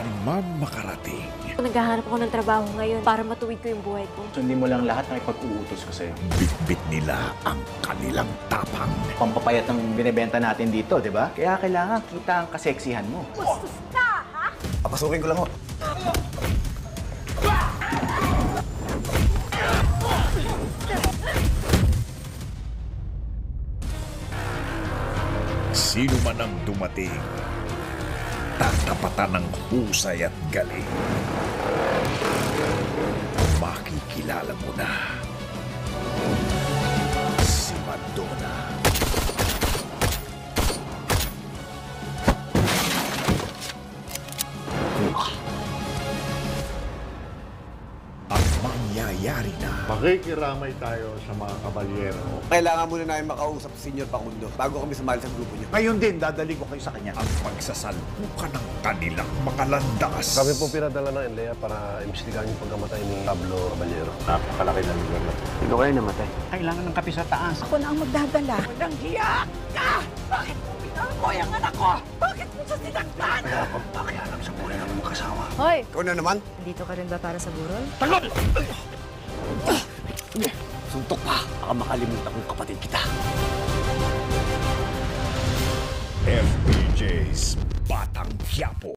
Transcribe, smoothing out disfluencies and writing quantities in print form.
saan man makarating. Naghahanap ako ng trabaho ngayon para matuwid ko yung buhay ko. Sundin mo lang lahat ng ipag-uutos ko sa'yo. Bitbit nila ang kanilang tapang. Pampapayat ng binibenta natin dito, di ba? Kaya kailangan kita ang kaseksihan mo. Bastos ka, ha? Papasukin ko lang ho. Sino man ang dumating, tatapatan ng husay at galing. Makikilala mo na si Madonna. Ang mangyayari na Makikiramay tayo sa mga kabalyero. Kailangan muna namin makausap si Senior Pakundo bago kami sumali sa grupo niyo. Ngayon din, dadali ko kayo sa kanya. ang pagsasalpukan ng kanilang mga landas. Kami po pinadala ng NLEA para imbestigahan yung pagkamatay ni Pablo Caballero. Napakalaki ng lugar na. Sino kayo namatay? Kailangan ng kape sa taas. Ako na ang magdadala. Walang hiya ka! Bakit mo pinalboy ang anak ko? Bakit mo siya sinaktan? Wala akong pakialam sa buhay ng mga kasama. Hoy! Ikaw na naman? Dito ka rin ba para sa burol? Suntok pa. Baka makalimutan kong kapatid kita. FPJ's Batang Quiapo.